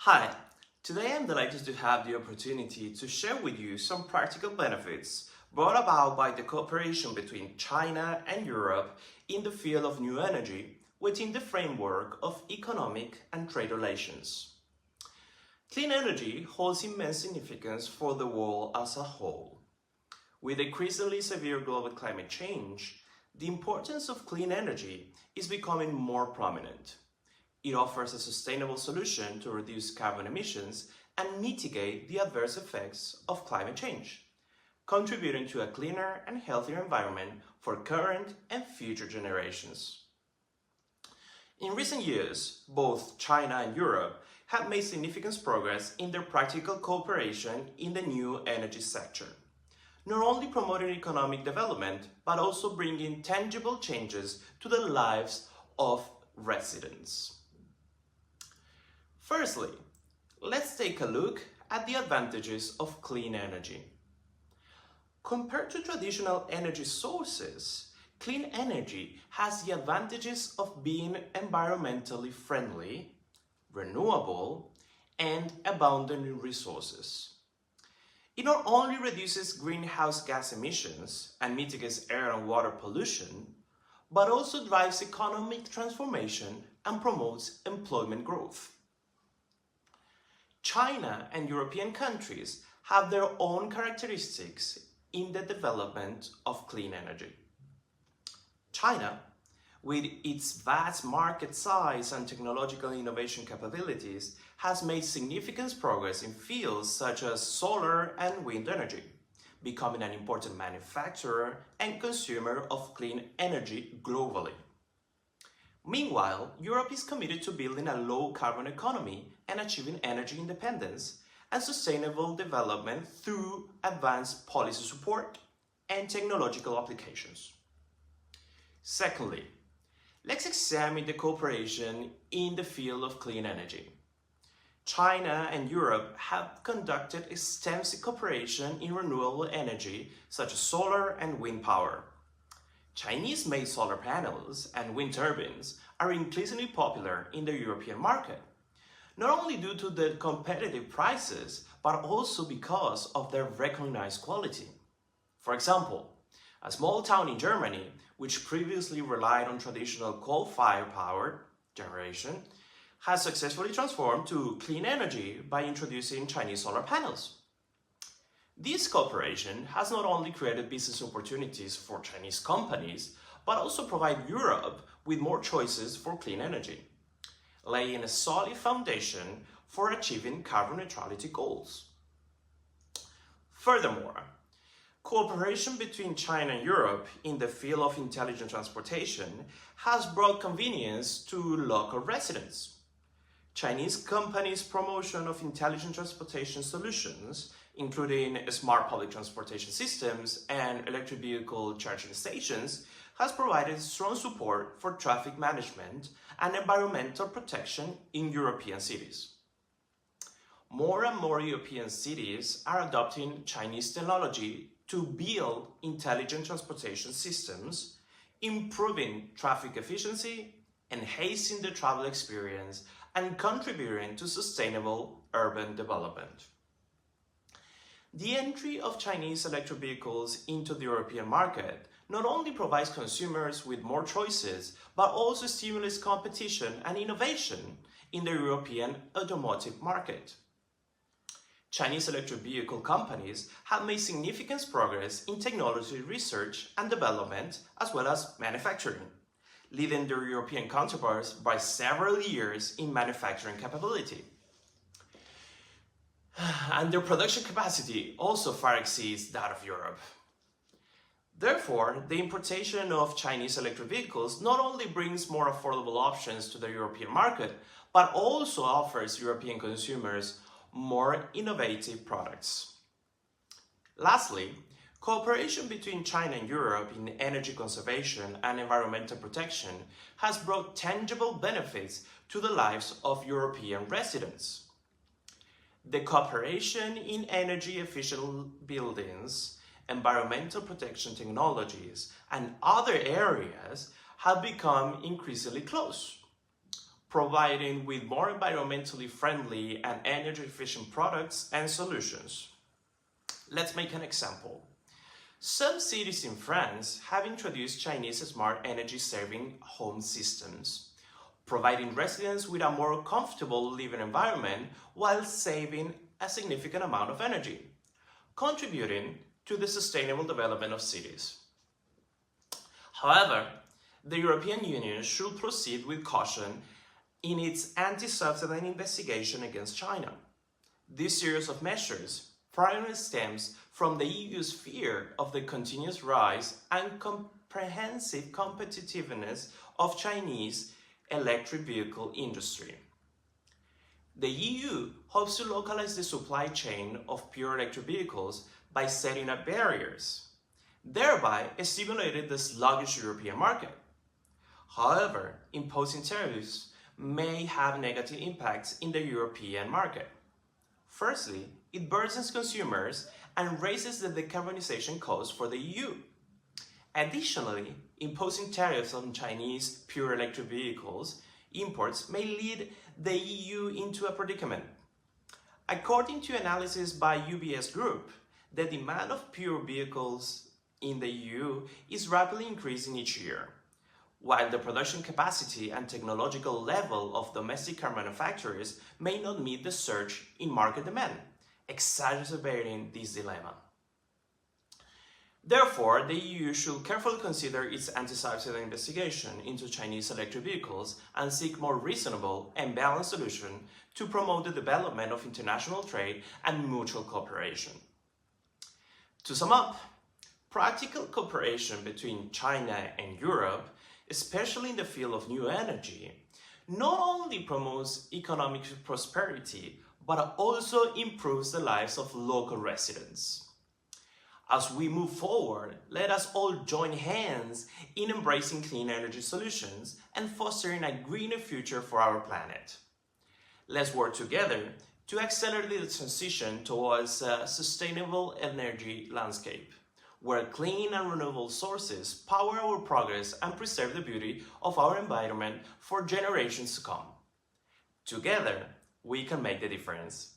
Hi, today I'm delighted to have the opportunity to share with you some practical benefits brought about by the cooperation between China and Europe in the field of new energy within the framework of economic and trade relations. Clean energy holds immense significance for the world as a whole. With increasingly severe global climate change, the importance of clean energy is becoming more prominent. It offers a sustainable solution to reduce carbon emissions and mitigate the adverse effects of climate change, contributing to a cleaner and healthier environment for current and future generations. In recent years, both China and Europe have made significant progress in their practical cooperation in the new energy sector, not only promoting economic development, but also bringing tangible changes to the lives of residents. Firstly, let's take a look at the advantages of clean energy. Compared to traditional energy sources, clean energy has the advantages of being environmentally friendly, renewable, and abundant in resources. It not only reduces greenhouse gas emissions and mitigates air and water pollution, but also drives economic transformation and promotes employment growth. China and European countries have their own characteristics in the development of clean energy. China, with its vast market size and technological innovation capabilities, has made significant progress in fields such as solar and wind energy, becoming an important manufacturer and consumer of clean energy globally. Meanwhile, Europe is committed to building a low-carbon economy and achieving energy independence and sustainable development through advanced policy support and technological applications. Secondly, let's examine the cooperation in the field of clean energy. China and Europe have conducted extensive cooperation in renewable energy such as solar and wind power. Chinese-made solar panels and wind turbines are increasingly popular in the European market, not only due to the competitive prices, but also because of their recognized quality. For example, a small town in Germany, which previously relied on traditional coal-fired power generation, has successfully transformed to clean energy by introducing Chinese solar panels. This cooperation has not only created business opportunities for Chinese companies, but also provided Europe with more choices for clean energy, laying a solid foundation for achieving carbon neutrality goals. Furthermore, cooperation between China and Europe in the field of intelligent transportation has brought convenience to local residents. Chinese companies' promotion of intelligent transportation solutions, including smart public transportation systems and electric vehicle charging stations, has provided strong support for traffic management and environmental protection in European cities. More and more European cities are adopting Chinese technology to build intelligent transportation systems, improving traffic efficiency, enhancing the travel experience, and contributing to sustainable urban development. The entry of Chinese electric vehicles into the European market not only provides consumers with more choices, but also stimulates competition and innovation in the European automotive market. Chinese electric vehicle companies have made significant progress in technology research and development as well as manufacturing, leading their European counterparts by several years in manufacturing capability. And their production capacity also far exceeds that of Europe. Therefore, the importation of Chinese electric vehicles not only brings more affordable options to the European market, but also offers European consumers more innovative products. Lastly, cooperation between China and Europe in energy conservation and environmental protection has brought tangible benefits to the lives of European residents. The cooperation in energy-efficient buildings, environmental protection technologies, and other areas have become increasingly close. providing with more environmentally friendly and energy efficient products and solutions. Let's make an example. Some cities in France have introduced Chinese smart energy saving home systems, providing residents with a more comfortable living environment while saving a significant amount of energy, contributing to the sustainable development of cities. However, the European Union should proceed with caution in its anti-subsidy investigation against China. This series of measures primarily stems from the EU's fear of the continuous rise and comprehensive competitiveness of Chinese electric vehicle industry. The EU hopes to localize the supply chain of pure electric vehicles by setting up barriers, thereby stimulating the sluggish European market. However, imposing tariffs may have negative impacts in the European market. Firstly, it burdens consumers and raises the decarbonization costs for the EU. Additionally, imposing tariffs on Chinese pure electric vehicles imports may lead the EU into a predicament. According to analysis by UBS Group, the demand of pure vehicles in the EU is rapidly increasing each year, while the production capacity and technological level of domestic car manufacturers may not meet the surge in market demand, exacerbating this dilemma. Therefore, the EU should carefully consider its anti-subsidy investigation into Chinese electric vehicles and seek more reasonable and balanced solutions to promote the development of international trade and mutual cooperation. To sum up, practical cooperation between China and Europe, especially in the field of new energy, not only promotes economic prosperity, but also improves the lives of local residents. As we move forward, let us all join hands in embracing clean energy solutions and fostering a greener future for our planet. Let's work together to accelerate the transition towards a sustainable energy landscape, where clean and renewable sources power our progress and preserve the beauty of our environment for generations to come. Together, we can make the difference.